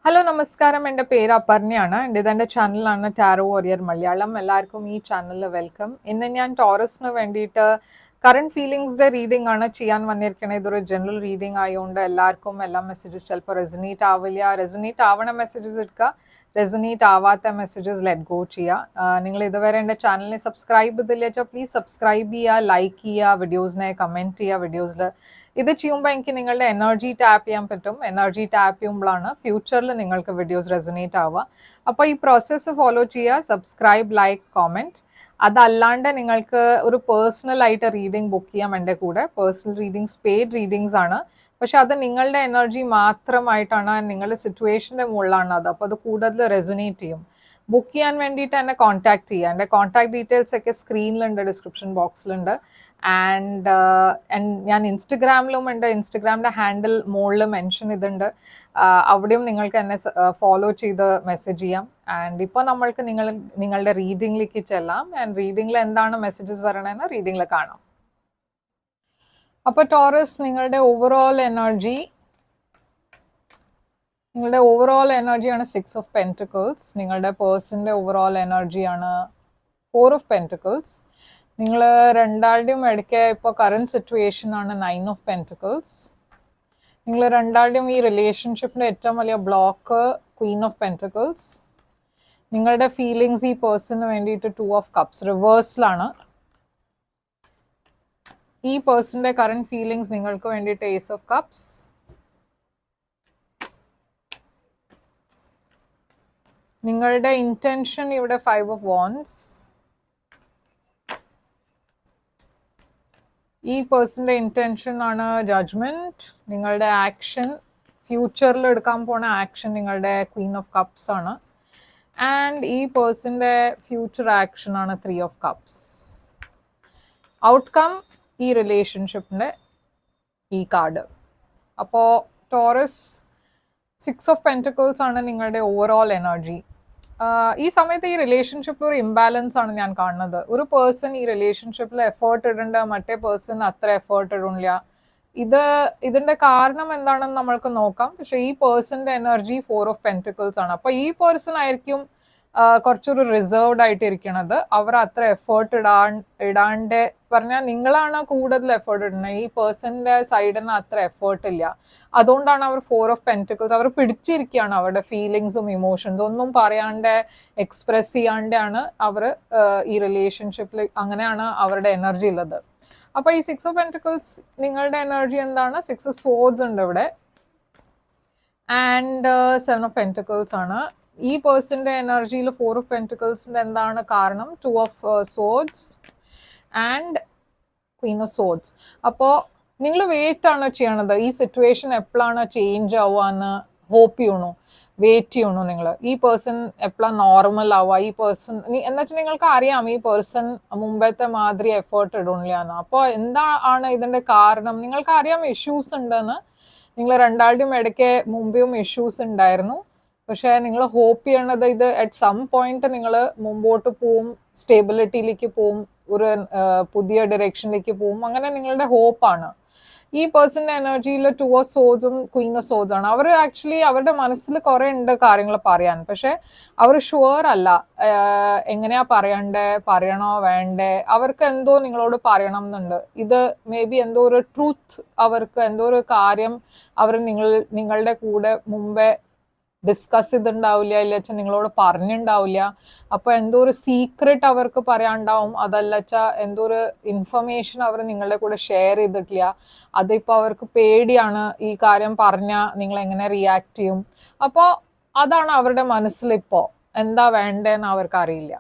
Hello നമസ്കാരം, എൻ്റെ പേര് അപർണയാണ്. ഇതെൻ്റെ ചാനലാണ് ടാരോ വാരിയർ മലയാളം. എല്ലാവർക്കും ഈ ചാനലിൽ വെൽക്കം. ഇന്ന് ഞാൻ ടോറസിന് വേണ്ടിയിട്ട് കറണ്ട് ഫീലിങ്സിൻ്റെ റീഡിംഗ് ആണ് ചെയ്യാൻ വന്നിരിക്കുന്നത്. ഇതൊരു ജനറൽ റീഡിംഗ് ആയതുകൊണ്ട് എല്ലാവർക്കും എല്ലാ മെസ്സേജസ് ചിലപ്പോൾ റെസൊനേറ്റ് ആവില്ല. റെസൊനേറ്റ് ആവണ മെസ്സേജസ് എടുക്കുക, റെസൊനേറ്റ് ആവാത്ത മെസ്സേജസ് ലെറ്റ് ഗോ ചെയ്യുക. നിങ്ങൾ ഇതുവരെ എൻ്റെ ചാനലിനെ സബ്സ്ക്രൈബ് ചെയ്തില്ല വെച്ചാൽ പ്ലീസ് സബ്സ്ക്രൈബ് ചെയ്യുക, ലൈക്ക് ചെയ്യുക, വീഡിയോസിനെ കമൻറ്റ് ചെയ്യുക. വീഡിയോസിൽ ഇത് ചെയ്യുമ്പോൾ എനിക്ക് നിങ്ങളുടെ എനർജി ടാപ്പ് ചെയ്യാൻ പറ്റും. എനർജി ടാപ്പ് ചെയ്യുമ്പോഴാണ് ഫ്യൂച്ചറിൽ നിങ്ങൾക്ക് വീഡിയോസ് റെസൊനേറ്റ് ആവുക. അപ്പോൾ ഈ പ്രോസസ്സ് ഫോളോ ചെയ്യുക, സബ്സ്ക്രൈബ്, ലൈക്ക്, കോമെൻറ്റ്. അതല്ലാണ്ട് നിങ്ങൾക്ക് ഒരു പേഴ്സണൽ ആയിട്ട് റീഡിംഗ് ബുക്ക് ചെയ്യാം എൻ്റെ കൂടെ. പേഴ്സണൽ റീഡിങ്സ് പെയ്ഡ് റീഡിങ്സ് ആണ്, പക്ഷെ അത് നിങ്ങളുടെ എനർജി മാത്രമായിട്ടാണ്, നിങ്ങളുടെ സിറ്റുവേഷൻ്റെ മുകളിലാണ് അത്. അപ്പോൾ അത് കൂടുതൽ റെസൊനേറ്റ് ചെയ്യും. ബുക്ക് ചെയ്യാൻ വേണ്ടിയിട്ട് എന്നെ കോൺടാക്ട് ചെയ്യുക. എൻ്റെ കോൺടാക്ട് ഡീറ്റെയിൽസ് ഒക്കെ സ്ക്രീനിലുണ്ട്, ഡിസ്ക്രിപ്ഷൻ ബോക്സിലുണ്ട്. ആൻഡ് ഞാൻ ഇൻസ്റ്റഗ്രാമിലും ഉണ്ട്. ഇൻസ്റ്റഗ്രാമിൻ്റെ ഹാൻഡിൽ മുകളിൽ മെൻഷൻ ചെയ്തിട്ടുണ്ട്. അവിടെയും നിങ്ങൾക്ക് എന്നെ ഫോളോ ചെയ്ത് മെസ്സേജ് ചെയ്യാം. ആൻഡ് ഇപ്പോൾ നമ്മൾക്ക് നിങ്ങളുടെ റീഡിങ്ങിലേക്ക് ചെല്ലാം. ആൻഡ് റീഡിങ്ങിൽ എന്താണ് മെസ്സേജസ് വരണമെന്ന് റീഡിങ്ങിൽ കാണാം. അപ്പോൾ ടോറസ്, നിങ്ങളുടെ ഓവറോൾ എനർജിയാണ് 6 ഓഫ് പെൻറ്റിക്കിൾസ്. നിങ്ങളുടെ പേഴ്സൻ്റെ ഓവറോൾ എനർജിയാണ് 4 ഓഫ് പെൻറ്റിക്കിൾസ്. നിങ്ങൾ രണ്ടാളുടെയും ഇടയ്ക്ക് ഇപ്പോൾ കറണ്ട് സിറ്റുവേഷൻ ആണ് 9 ഓഫ് പെൻറ്റിക്കിൾസ്. നിങ്ങൾ രണ്ടാളുടെയും ഈ റിലേഷൻഷിപ്പിൻ്റെ ഏറ്റവും വലിയ ബ്ലോക്ക് ക്വീൻ ഓഫ് പെൻറ്റിക്കിൾസ്. നിങ്ങളുടെ ഫീലിങ്സ് ഈ പേഴ്സണിന് വേണ്ടിയിട്ട് 2 ഓഫ് കപ്സ് റിവേഴ്സിലാണ്. ഈ പേഴ്സണിൻ്റെ കറണ്ട് ഫീലിങ്സ് നിങ്ങൾക്ക് വേണ്ടിയിട്ട് ഏസ് ഓഫ് കപ്സ്. നിങ്ങളുടെ ഇൻറ്റൻഷൻ ഇവിടെ 5 ഓഫ് വാൻഡ്സ്. ഈ പേഴ്സൻ്റെ ഇൻറ്റൻഷൻ ആണ് ജഡ്ജ്മെൻറ്റ്. നിങ്ങളുടെ ആക്ഷൻ, ഫ്യൂച്ചറിൽ എടുക്കാൻ പോണ ആക്ഷൻ നിങ്ങളുടെ ക്വീൻ ഓഫ് കപ്സ് ആണ്. ആൻഡ് ഈ പേഴ്സൻ്റെ ഫ്യൂച്ചർ ആക്ഷൻ ആണ് 3 ഓഫ് കപ്സ്. ഔട്ട്കം ഈ റിലേഷൻഷിപ്പിൻ്റെ ഈ കാർഡ്. അപ്പോൾ ടോറസ്, 6 ഓഫ് പെൻറ്റിക്കിൾസ് ആണ് നിങ്ങളുടെ ഓവറോൾ എനർജി. ഈ സമയത്ത് ഈ റിലേഷൻഷിപ്പിൽ ഒരു ഇംബാലൻസ് ആണ് ഞാൻ കാണുന്നത്. ഒരു പേഴ്സൺ ഈ റിലേഷൻഷിപ്പിൽ എഫേർട്ട് ഇടേണ്ട, മറ്റേ പേഴ്സൺ അത്ര എഫേർട്ട് ഇടില്ല. ഇതിന്റെ കാരണം എന്താണെന്ന് നമ്മൾക്ക് നോക്കാം. പക്ഷെ ഈ പേഴ്സന്റെ എനർജി 4 ഓഫ് പെൻറ്റിക്കിൾസ് ആണ്. അപ്പൊ ഈ പേഴ്സൺ ആയിരിക്കും കുറച്ചൊരു റിസർവ്ഡ് ആയിട്ട് ഇരിക്കണത്. അവർ അത്ര എഫേർട്ട് ഇടാണ്ട് പറഞ്ഞാൽ നിങ്ങളാണ് കൂടുതൽ എഫേർട്ട് ഇടുന്നത്. ഈ പേഴ്സന്റെ സൈഡിൽ നിന്ന് അത്ര എഫേർട്ട് ഇല്ല. അതുകൊണ്ടാണ് അവർ 4 ഓഫ് പെൻറ്റിക്കിൾസ്. അവർ പിടിച്ചിരിക്കുകയാണ്. അവരുടെ ഫീലിങ്സും ഇമോഷൻസും ഒന്നും പറയാണ്ട്, എക്സ്പ്രസ് ചെയ്യാണ്ടാണ് അവർ ഈ റിലേഷൻഷിപ്പിൽ. അങ്ങനെയാണ് അവരുടെ എനർജി ഉള്ളത്. അപ്പൊ ഈ 6 ഓഫ് പെൻറ്റിക്കിൾസ് നിങ്ങളുടെ എനർജി എന്താണ്? 6 സോഡ്സ് ഉണ്ട് ഇവിടെ. ആൻഡ് 7 ഓഫ് പെൻറ്റിക്കിൾസ് ആണ്. ഈ പേഴ്സന്റെ എനർജിയിൽ 4 ഓഫ് പെൻറ്റിക്കിൾസിന്റെ എന്താണ് കാരണം? 2 of swords and Queen of swords. അപ്പോൾ നിങ്ങൾ വെയിറ്റ് ആണ് ചെയ്യണത്. ഈ സിറ്റുവേഷൻ എപ്പോഴാണ് ചേഞ്ച് ആവുകയെന്ന് ഹോപ്പ് ചെയ്യണു, വെയിറ്റ് ചെയ്യണു. നിങ്ങൾ ഈ പേഴ്സൺ എപ്പോഴാണ് നോർമൽ ആവുക? ഈ പേഴ്സൺ എന്നുവെച്ചാൽ നിങ്ങൾക്ക് അറിയാം ഈ പേഴ്സൺ മുമ്പത്തെ മാതിരി എഫേർട്ട് ഇടണില്ലാന്ന്. അപ്പോൾ എന്താണ് ഇതിന്റെ കാരണം? നിങ്ങൾക്ക് അറിയാം ഇഷ്യൂസ് ഉണ്ടെന്ന്. നിങ്ങൾ രണ്ടാളുടെയും ഇടയ്ക്ക് മുമ്പേയും ഇഷ്യൂസ് ഉണ്ടായിരുന്നു. പക്ഷെ നിങ്ങൾ ഹോപ്പ് ചെയ്യണത് ഇത് അറ്റ് സം പോയിന്റ് നിങ്ങൾ മുമ്പോട്ട് പോവും, സ്റ്റേബിലിറ്റിയിലേക്ക് പോവും, ഒരു പുതിയ ഡയറക്ഷനിലേക്ക് പോവും. അങ്ങനെ നിങ്ങളുടെ ഹോപ്പാണ്. ഈ പേഴ്സന്റെ എനർജിയിൽ 2 ഓഫ് സോഡ്സും ക്വീൻ ഓഫ് സോഡ്സ് ആണ്. അവർ ആക്ച്വലി അവരുടെ മനസ്സിൽ കുറെ ഉണ്ട് കാര്യങ്ങൾ പറയാൻ. പക്ഷെ അവർ ഷുവർ അല്ല എങ്ങനെയാ പറയണോ വേണ്ടേ. അവർക്ക് എന്തോ നിങ്ങളോട് പറയണം എന്നുണ്ട്. ഇത് മേ ബി എന്തോ ഒരു ട്രൂത്ത്, അവർക്ക് എന്തോ ഒരു കാര്യം അവർ നിങ്ങളുടെ കൂടെ മുമ്പേ ഡിസ്കസ് ചെയ്തിട്ടുണ്ടാവില്ല, ഇല്ല വെച്ചാൽ നിങ്ങളോട് പറഞ്ഞിട്ടുണ്ടാവില്ല. അപ്പൊ എന്തോ ഒരു സീക്രട്ട് അവർക്ക് പറയാണ്ടാവും. അതല്ല വെച്ചാൽ എന്തോ ഒരു ഇൻഫർമേഷൻ അവർ നിങ്ങളുടെ കൂടെ ഷെയർ ചെയ്തിട്ടില്ല. അതിപ്പോ അവർക്ക് പേടിയാണ്. ഈ കാര്യം പറഞ്ഞാൽ നിങ്ങൾ എങ്ങനെ റിയാക്ട് ചെയ്യും. അപ്പോൾ അതാണ് അവരുടെ മനസ്സിലിപ്പോ. എന്താ വേണ്ടതെന്ന് അവർക്ക് അറിയില്ല.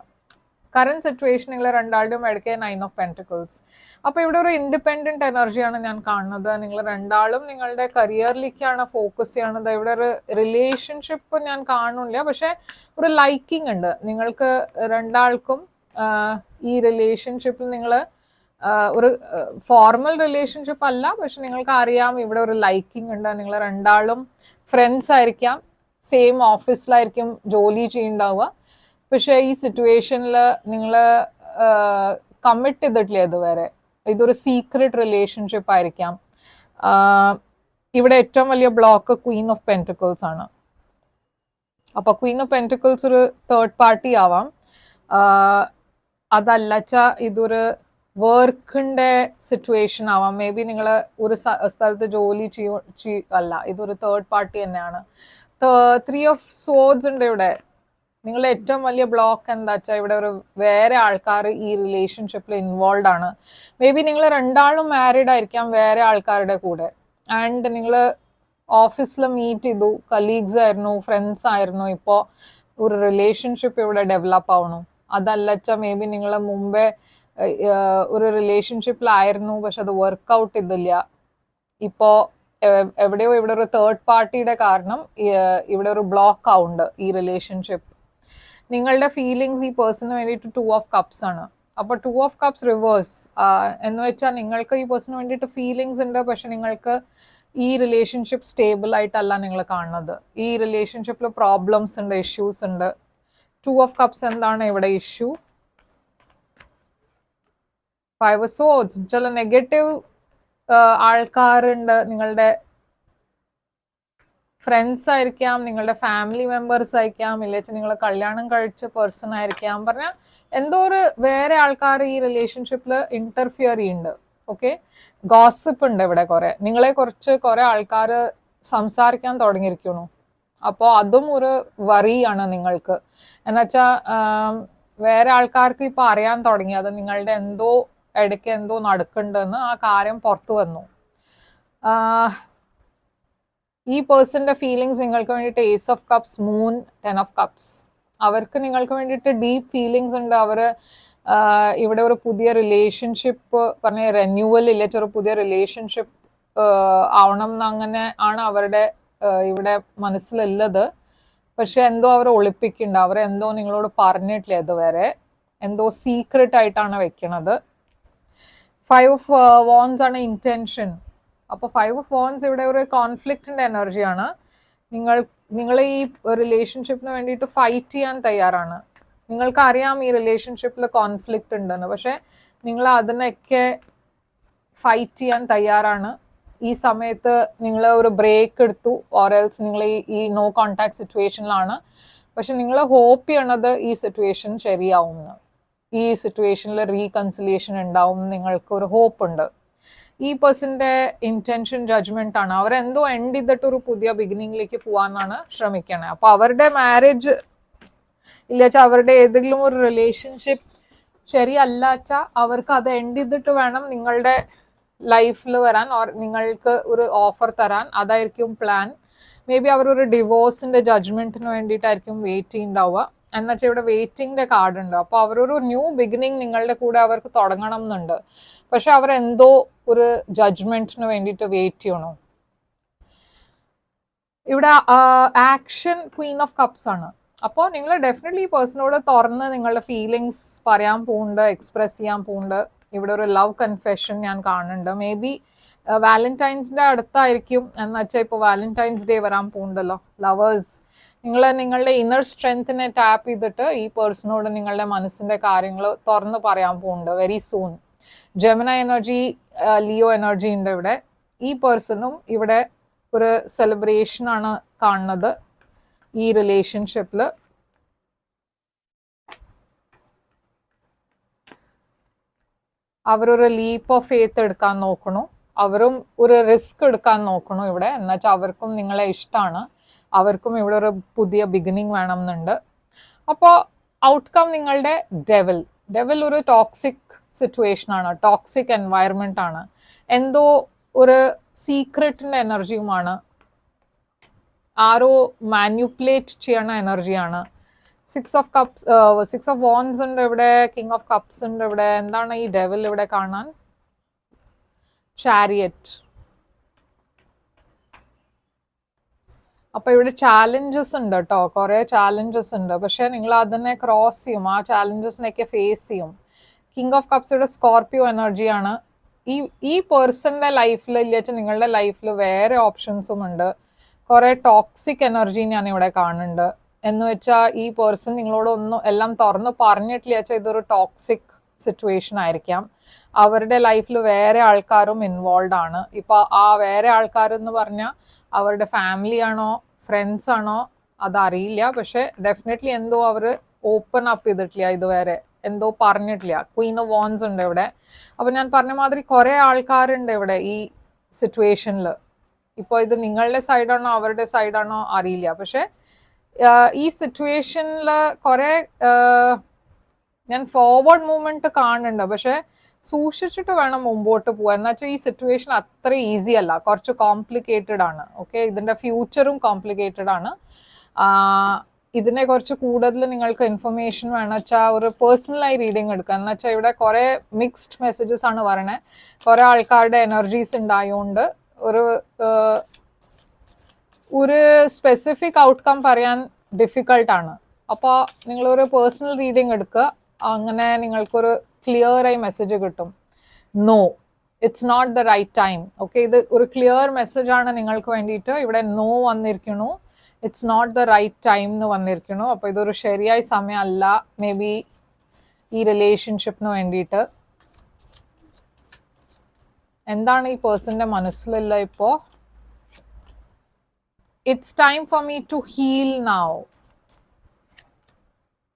കറന്റ് സിറ്റുവേഷൻ നിങ്ങൾ രണ്ടാളുടെയും ഇടയ്ക്ക് 9 ഓഫ് പെൻറ്റിക്കിൾസ്. അപ്പൊ ഇവിടെ ഒരു ഇൻഡിപെൻഡന്റ് എനർജിയാണ് ഞാൻ കാണുന്നത്. നിങ്ങൾ രണ്ടാളും നിങ്ങളുടെ കരിയറിലേക്കാണ് ഫോക്കസ് ചെയ്യണത്. ഇവിടെ ഒരു റിലേഷൻഷിപ്പ് ഞാൻ കാണുന്നില്ല, പക്ഷെ ഒരു ലൈക്കിംഗ് ഉണ്ട് നിങ്ങൾക്ക് രണ്ടാൾക്കും. ഈ റിലേഷൻഷിപ്പിൽ നിങ്ങൾ ഒരു ഫോർമൽ റിലേഷൻഷിപ്പ് അല്ല, പക്ഷെ നിങ്ങൾക്ക് അറിയാം ഇവിടെ ഒരു ലൈക്കിംഗ് ഉണ്ട്. നിങ്ങൾ രണ്ടാളും ഫ്രണ്ട്സ് ആയിരിക്കാം, സെയിം ഓഫീസിലായിരിക്കും ജോലി ചെയ്യുന്നുണ്ടാവുക. പക്ഷെ ഈ സിറ്റുവേഷനിൽ നിങ്ങൾ കമ്മിറ്റ് ചെയ്തിട്ടില്ല ഇതുവരെ. ഇതൊരു സീക്രട്ട് റിലേഷൻഷിപ്പ് ആയിരിക്കാം. ഇവിടെ ഏറ്റവും വലിയ ബ്ലോക്ക് ക്വീൻ ഓഫ് പെന്റിക്കിൾസ് ആണ്. അപ്പൊ ക്വീൻ ഓഫ് പെന്റിക്കിൾസ് ഒരു തേർഡ് പാർട്ടി ആവാം. അതല്ലച്ച ഇതൊരു വർക്കിന്റെ സിറ്റുവേഷൻ ആവാം. മേ ബി നിങ്ങൾ ഒരു സ്ഥലത്ത് ജോലി അല്ല, ഇതൊരു തേർഡ് പാർട്ടി തന്നെയാണ്. 3 ഓഫ് സോഡ്സ് ഉണ്ട് ഇവിടെ. നിങ്ങളുടെ ഏറ്റവും വലിയ ബ്ലോക്ക് എന്താ വെച്ചാൽ ഇവിടെ ഒരു വേറെ ആൾക്കാർ ഈ റിലേഷൻഷിപ്പിൽ ഇൻവോൾവ് ആണ്. മേ ബി നിങ്ങൾ രണ്ടാളും മാരീഡ് ആയിരിക്കാം വേറെ ആൾക്കാരുടെ കൂടെ. ആൻഡ് നിങ്ങൾ ഓഫീസിൽ മീറ്റ് ചെയ്തു, കലീഗ്സ് ആയിരുന്നു, ഫ്രണ്ട്സ് ആയിരുന്നു. ഇപ്പോൾ ഒരു റിലേഷൻഷിപ്പ് ഇവിടെ ഡെവലപ്പ് ആവണു. അതല്ലച്ച മേ ബി നിങ്ങൾ മുമ്പേ ഒരു റിലേഷൻഷിപ്പിലായിരുന്നു, പക്ഷെ അത് വർക്ക്ഔട്ട് ചെയ്തില്ല. ഇപ്പോ എവിടെയോ ഇവിടെ ഒരു തേർഡ് പാർട്ടിയുടെ കാരണം ഇവിടെ ഒരു ബ്ലോക്ക് ആവുന്നുണ്ട് ഈ റിലേഷൻഷിപ്പ്. നിങ്ങളുടെ ഫീലിങ്സ് ഈ പേഴ്സണിന് വേണ്ടിയിട്ട് 2 ഓഫ് കപ്സ് ആണ്. അപ്പൊ 2 ഓഫ് കപ്സ് റിവേഴ്സ് എന്ന് വെച്ചാൽ നിങ്ങൾക്ക് ഈ പേഴ്സണിന് വേണ്ടിയിട്ട് ഫീലിങ്സ് ഉണ്ട്, പക്ഷെ നിങ്ങൾക്ക് ഈ റിലേഷൻഷിപ്പ് സ്റ്റേബിൾ ആയിട്ടല്ല നിങ്ങൾ കാണുന്നത്. ഈ റിലേഷൻഷിപ്പിൽ പ്രോബ്ലംസ് ഉണ്ട്, ഇഷ്യൂസ് ഉണ്ട്. 2 ഓഫ് കപ്സ് എന്താണ് ഇവിടെ ഇഷ്യൂ? 5 of swords. ചില നെഗറ്റീവ് ആൾക്കാരുണ്ട്. നിങ്ങളുടെ ഫ്രണ്ട്സ് ആയിരിക്കാം, നിങ്ങളുടെ ഫാമിലി മെമ്പേഴ്സ് ആയിരിക്കാം, ഇല്ലെങ്കിൽ നിങ്ങൾ കല്യാണം കഴിച്ച പേഴ്സൺ ആയിരിക്കാം. പറഞ്ഞാൽ എന്തോ ഒരു വേറെ ആൾക്കാർ ഈ റിലേഷൻഷിപ്പിൽ ഇന്റർഫിയർ ചെയ്യുന്നുണ്ട്. ഓക്കെ, ഗോസിപ്പ് ഉണ്ട് ഇവിടെ. നിങ്ങളെ കുറെ ആൾക്കാർ സംസാരിക്കാൻ തുടങ്ങിയിരിക്കുന്നു. അപ്പോൾ അതും ഒരു വറിയാണ് നിങ്ങൾക്ക്. എന്നുവെച്ചാൽ വേറെ ആൾക്കാർക്ക് ഇപ്പൊ അറിയാൻ തുടങ്ങി അത് നിങ്ങളുടെ എന്തോ ഇടയ്ക്ക് എന്തോ നടക്കുന്നുണ്ടെന്ന്. ആ കാര്യം പുറത്തു വന്നു. ഈ പേഴ്സന്റെ ഫീലിങ്സ് നിങ്ങൾക്ക് വേണ്ടിയിട്ട് ace of cups, moon, 10 of cups. അവർക്ക് നിങ്ങൾക്ക് വേണ്ടിയിട്ട് ഡീപ്പ് ഫീലിങ്സ് ഉണ്ട്. അവര് ഇവിടെ ഒരു പുതിയ റിലേഷൻഷിപ്പ് പറഞ്ഞ റെന്യൂവൽ ഇല്ല, ഒരു പുതിയ റിലേഷൻഷിപ്പ് ആവണം എന്ന് അങ്ങനെ ആണ് അവരുടെ ഇവിടെ മനസ്സിലുള്ളത്. പക്ഷെ എന്തോ അവർ ഒളിപ്പിക്കുന്നുണ്ട്. അവരെന്തോ നിങ്ങളോട് പറഞ്ഞിട്ടില്ല ഇതുവരെ. എന്തോ സീക്രട്ട് ആയിട്ടാണ് വെക്കണത്. 5 ഓഫ് വോൺസ് ആണ് ഇന്റൻഷൻ. അപ്പൊ 5 ഓഫ് വോൺസ് ഇവിടെ ഒരു കോൺഫ്ലിക്റ്റിന്റെ എനർജിയാണ്. നിങ്ങൾ ഈ റിലേഷൻഷിപ്പിന് വേണ്ടിയിട്ട് ഫൈറ്റ് ചെയ്യാൻ തയ്യാറാണ്. നിങ്ങൾക്ക് അറിയാം ഈ റിലേഷൻഷിപ്പിൽ കോൺഫ്ലിക്റ്റ് ഉണ്ടെന്ന്, പക്ഷെ നിങ്ങൾ അതിനൊക്കെ ഫൈറ്റ് ചെയ്യാൻ തയ്യാറാണ്. ഈ സമയത്ത് നിങ്ങൾ ഒരു ബ്രേക്ക് എടുത്തു, ഓർഎൽസ് നിങ്ങൾ ഈ നോ കോണ്ടാക്ട് സിറ്റുവേഷനിലാണ്. പക്ഷെ നിങ്ങൾ ഹോപ്പ് ചെയ്യണത് ഈ സിറ്റുവേഷൻ ശരിയാവുമെന്ന്, ഈ സിറ്റുവേഷനിൽ റീകൺസിലിയേഷൻ ഉണ്ടാവും. നിങ്ങൾക്ക് ഒരു ഹോപ്പ് ഉണ്ട്. ഈ പേഴ്സന്റെ ഇന്റൻഷൻ ജഡ്ജ്മെന്റ് ആണ്. അവരെന്തോ എൻഡ് ചെയ്തിട്ട് ഒരു പുതിയ ബിഗിനിങ്ങിലേക്ക് പോകാനാണ് ശ്രമിക്കണേ. അപ്പൊ അവരുടെ മാരേജ് ഇല്ലാച്ച അവരുടെ ഏതെങ്കിലും ഒരു റിലേഷൻഷിപ്പ് ശരിയല്ലാച്ച അവർക്ക് അത് എൻഡ് ചെയ്തിട്ട് വേണം നിങ്ങളുടെ ലൈഫിൽ വരാൻ, ഓർ നിങ്ങൾക്ക് ഒരു ഓഫർ തരാൻ. അതായിരിക്കും പ്ലാൻ. മേ ബി അവർ ഒരു ഡിവോഴ്സിന്റെ ജഡ്ജ്മെന്റിന് വേണ്ടിയിട്ടായിരിക്കും വെയിറ്റ് ചെയ്യുന്നുണ്ടാവുക. എന്നുവെച്ചാൽ ഇവിടെ വെയിറ്റിംഗിന്റെ കാർഡ് ഉണ്ട്. അപ്പൊ അവരൊരു ന്യൂ ബിഗിനിങ് നിങ്ങളുടെ കൂടെ അവർക്ക് തുടങ്ങണം എന്നുണ്ട്. പക്ഷെ അവരെന്തോ ഒരു ജഡ്ജ്മെന്റിന് വേണ്ടിയിട്ട് വെയിറ്റ് ചെയ്യണോ. ഇവിടെ ആക്ഷൻ ക്വീൻ ഓഫ് കപ്സ് ആണ്. അപ്പോൾ നിങ്ങൾ ഡെഫിനറ്റ്ലി ഈ പേഴ്സണോട് തുറന്ന് നിങ്ങളുടെ ഫീലിങ്സ് പറയാൻ പോകുന്നുണ്ട്, എക്സ്പ്രസ് ചെയ്യാൻ പോകുന്നുണ്ട്. ഇവിടെ ഒരു ലവ് കൺഫെഷൻ ഞാൻ കാണുന്നുണ്ട്. മേ ബി വാലന്റൈൻസ് ഡേ അടുത്തായിരിക്കും. എന്ന് വെച്ചാൽ ഇപ്പോൾ വാലന്റൈൻസ് ഡേ വരാൻ പോകുന്നുണ്ടല്ലോ. ലവേഴ്സ്, നിങ്ങൾ നിങ്ങളുടെ ഇന്നർ സ്ട്രെങ്ത്തിനെ ടാപ്പ് ചെയ്തിട്ട് ഈ പേഴ്സണോട് നിങ്ങളുടെ മനസ്സിന്റെ കാര്യങ്ങൾ തുറന്ന് പറയാൻ പോകുന്നുണ്ട് very soon. Gemini energy, Leo energy ഉണ്ട് ഇവിടെ. ഈ പേഴ്സണും ഇവിടെ ഒരു സെലിബ്രേഷൻ ആണ് കാണുന്നത് ഈ റിലേഷൻഷിപ്പിൽ. അവരൊരു ലീപ്പ് ഓഫ് ഫെയ്ത്ത് എടുക്കാൻ നോക്കണു. അവരും ഒരു റിസ്ക് എടുക്കാൻ നോക്കണു ഇവിടെ. എന്നുവെച്ചാൽ അവർക്കും നിങ്ങളെ ഇഷ്ടമാണ്. അവർക്കും ഇവിടെ ഒരു പുതിയ ബിഗിനിങ് വേണം എന്നുണ്ട്. അപ്പോൾ ഔട്ട്കം നിങ്ങളുടെ ഡെവിൽ ഒരു ടോക്സിക് സിറ്റുവേഷൻ ആണ്, ടോക്സിക് എൻവയറമെന്റ് ആണ്. എന്തോ ഒരു സീക്രട്ടിന്റെ എനർജിയുമാണ്. ആരോ മാനിപ്പുലേറ്റ് ചെയ്യണ എനർജിയാണ്. 6 ഓഫ് കപ്സ്, 6 ഓഫ് വോൺസ് ഉണ്ട് ഇവിടെ. കിങ് ഓഫ് കപ്സ് ഉണ്ട് ഇവിടെ. എന്താണ് ഈ ഡെവിൽ ഇവിടെ കാണാൻ? ചാരിയറ്റ്. അപ്പൊ ഇവിടെ ചാലഞ്ചസ് ഉണ്ട് കേട്ടോ, കുറെ ചാലഞ്ചസ് ഉണ്ട്. പക്ഷെ നിങ്ങൾ അതിനെ ക്രോസ് ചെയ്യും, ആ ചാലഞ്ചസിനെയൊക്കെ ഫേസ് ചെയ്യും. കിങ് ഓഫ് കപ്സ് ഇവിടെ സ്കോർപിയോ എനർജിയാണ്. ഈ പേഴ്സന്റെ ലൈഫിൽ ഇല്ലാച്ച നിങ്ങളുടെ ലൈഫിൽ വേറെ ഓപ്ഷൻസും ഉണ്ട്. കുറെ ടോക്സിക് എനർജി ഞാൻ ഇവിടെ കാണുന്നുണ്ട്. എന്ന് വെച്ചാൽ ഈ പേഴ്സൺ നിങ്ങളോട് ഒന്നും എല്ലാം തുറന്ന് പറഞ്ഞിട്ടില്ല വെച്ചാൽ ഇതൊരു ടോക്സിക് സിറ്റുവേഷൻ ആയിരിക്കാം. അവരുടെ ലൈഫിൽ വേറെ ആൾക്കാരും ഇൻവോൾവ് ആണ്. ഇപ്പൊ ആ വേറെ ആൾക്കാരെന്ന് പറഞ്ഞാൽ അവരുടെ ഫാമിലി ആണോ, ഫ്രണ്ട്സ് ആണോ, അതറിയില്ല. പക്ഷെ ഡെഫിനറ്റ്ലി എന്തോ അവർ ഓപ്പൺ അപ്പ് ചെയ്തിട്ടില്ല ഇതുവരെ, എന്തോ പറഞ്ഞിട്ടില്ല. ക്വീൻ ഓഫ് വാൻസ് ഉണ്ട് ഇവിടെ. അപ്പൊ ഞാൻ പറഞ്ഞ മാതിരി കുറെ ആൾക്കാരുണ്ട് ഇവിടെ ഈ സിറ്റുവേഷനിൽ. ഇപ്പോൾ ഇത് നിങ്ങളുടെ സൈഡാണോ അവരുടെ സൈഡാണോ അറിയില്ല. പക്ഷെ ഈ സിറ്റുവേഷനിൽ കുറെ ഞാൻ ഫോർവേഡ് മൂവ്മെന്റ് കാണുന്നുണ്ട്. പക്ഷെ സൂക്ഷിച്ചിട്ട് വേണം മുമ്പോട്ട് പോകാൻ. എന്ന് വെച്ചാൽ ഈ സിറ്റുവേഷൻ അത്ര ഈസി അല്ല, കുറച്ച് കോംപ്ലിക്കേറ്റഡ് ആണ്. ഓക്കെ, ഇതിന്റെ ഫ്യൂച്ചറും കോംപ്ലിക്കേറ്റഡ് ആണ്. ഇതിനെ കുറച്ച് കൂടുതൽ നിങ്ങൾക്ക് ഇൻഫർമേഷൻ വേണം വെച്ചാൽ ഒരു പേഴ്സണലായി റീഡിങ് എടുക്കുക. എന്ന് വെച്ചാൽ ഇവിടെ കുറെ മിക്സ്ഡ് മെസ്സേജസ് ആണ് പറയണേ. കുറെ ആൾക്കാരുടെ എനർജീസ് ഉണ്ടായതുകൊണ്ട് ഒരു സ്പെസിഫിക് ഔട്ട്കം പറയാൻ ഡിഫിക്കൾട്ടാണ്. അപ്പോൾ നിങ്ങളൊരു പേഴ്സണൽ റീഡിങ് എടുക്കുക. അങ്ങനെ നിങ്ങൾക്കൊരു ക്ലിയർ ആയി മെസ്സേജ് കിട്ടും. No, it's not the right time. Okay, ഇത് ഒരു ക്ലിയർ മെസ്സേജ് ആണ് നിങ്ങൾക്ക് വേണ്ടിയിട്ട്. ഇവിടെ നോ വന്നിരിക്കണു, it's not the right time എന്ന് വന്നിരിക്കണു. അപ്പോൾ ഇതൊരു ശരിയായ സമയമല്ല മേ ബി ഈ റിലേഷൻഷിപ്പിന് വേണ്ടിയിട്ട്. എന്താണ് ഈ പേഴ്സന്റെ മനസ്സിലല്ല ഇപ്പോൾ? It's time for me to heal now.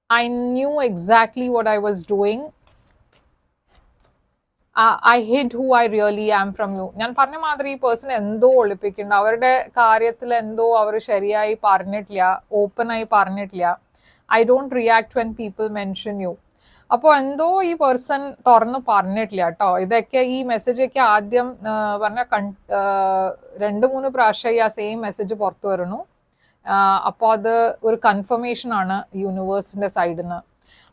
I knew exactly what I was doing. I hid who I really am from you. ഞാൻ പറഞ്ഞ മാതിരി ഈ പേഴ്സൺ എന്തോ ഒളിപ്പിക്കുന്നുണ്ട്. അവരുടെ കാര്യത്തിൽ എന്തോ അവർ ശരിയായി പറഞ്ഞിട്ടില്ല, ഓപ്പൺ ആയി പറഞ്ഞിട്ടില്ല. I don't react when people mention U. അപ്പോൾ എന്തോ ഈ പേഴ്സൺ തുറന്ന് പറഞ്ഞിട്ടില്ല കേട്ടോ. ഇതൊക്കെ ഈ മെസ്സേജൊക്കെ ആദ്യം പറഞ്ഞ 2-3 പ്രാവശ്യമായി ആ സെയിം മെസ്സേജ് പുറത്തു വരണു. അപ്പോൾ അത് ഒരു കൺഫർമേഷൻ ആണ് യൂണിവേഴ്സിന്റെ സൈഡിൽ നിന്ന്.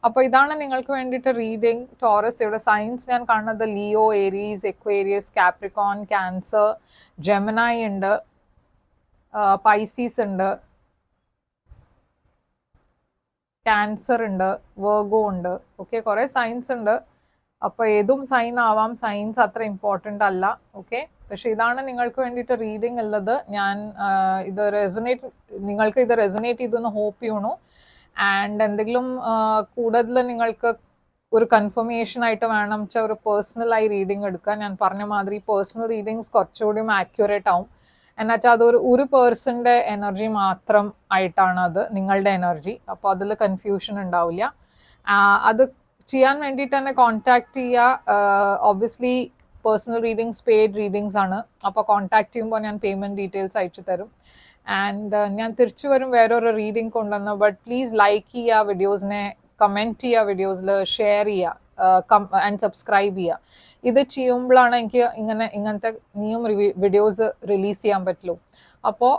അപ്പോൾ ഇതാണ് നിങ്ങൾക്ക് വേണ്ടിയിട്ട് റീഡിങ്. ടോറസ്, ഇവിടെ സൈൻസ് ഞാൻ കാണുന്നത് ലിയോ, ഏരീസ്, എക്വേരിയസ്, കാപ്രിക്കോൺ, ക്യാൻസർ, ജെമിനായി ഉണ്ട്, പൈസീസ് ഉണ്ട്, ക്യാൻസർ ഉണ്ട്, വെർഗോ ഉണ്ട്. ഓക്കെ, കുറെ സൈൻസ് ഉണ്ട്. അപ്പോൾ ഏതും സൈൻ ആവാം. സൈൻസ് അത്ര ഇമ്പോർട്ടൻ്റ് അല്ല. ഓക്കെ, പക്ഷെ ഇതാണ് നിങ്ങൾക്ക് വേണ്ടിയിട്ട് റീഡിങ് ഉള്ളത്. ഞാൻ നിങ്ങൾക്ക് ഇത് റെസൊനേറ്റ് ചെയ്തെന്ന് ഹോപ്പ് ചെയ്യണു. ആൻഡ് എന്തെങ്കിലും കൂടുതൽ നിങ്ങൾക്ക് ഒരു കൺഫർമേഷൻ ആയിട്ട് വേണം വെച്ചാൽ ഒരു പേഴ്സണലായി റീഡിങ് എടുക്കാൻ. ഞാൻ പറഞ്ഞ മാതിരി പേഴ്സണൽ റീഡിങ്സ് കുറച്ചുകൂടി ആക്യുറേറ്റ് ആവും. എന്നുവെച്ചാൽ അതൊരു പേഴ്സന്റെ എനർജി മാത്രം ആയിട്ടാണ് അത് നിങ്ങളുടെ എനർജി. അപ്പോൾ അതിൽ കൺഫ്യൂഷൻ ഉണ്ടാവില്ല. അത് ചെയ്യാൻ വേണ്ടിയിട്ട് തന്നെ കോൺടാക്ട് ചെയ്യുക. Obviously personal readings paid readings ആണ്. അപ്പോൾ കോൺടാക്ട് ചെയ്യുമ്പോൾ ഞാൻ പേയ്മെന്റ് ഡീറ്റെയിൽസ് അയച്ചു തരും. ആൻഡ് ഞാൻ തിരിച്ചു വരും വേറൊരു റീഡിങ് കൊണ്ടുവന്ന്. ബട്ട് പ്ലീസ് ലൈക്ക് ചെയ്യുക വീഡിയോസിനെ, കമൻറ്റ് ചെയ്യുക വീഡിയോസിൽ, ഷെയർ ചെയ്യുക ആൻഡ് സബ്സ്ക്രൈബ് ചെയ്യുക. ഇത് ചെയ്യുമ്പോഴാണ് എനിക്ക് ഇങ്ങനത്തെ ഇനിയും വീഡിയോസ് റിലീസ് ചെയ്യാൻ പറ്റുള്ളൂ. അപ്പോൾ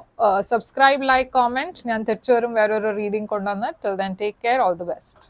സബ്സ്ക്രൈബ്, ലൈക്ക്, കോമെൻറ്റ്. ഞാൻ തിരിച്ചു വരും വേറൊരു റീഡിങ് കൊണ്ടുവന്ന്. Till then take care, all the best.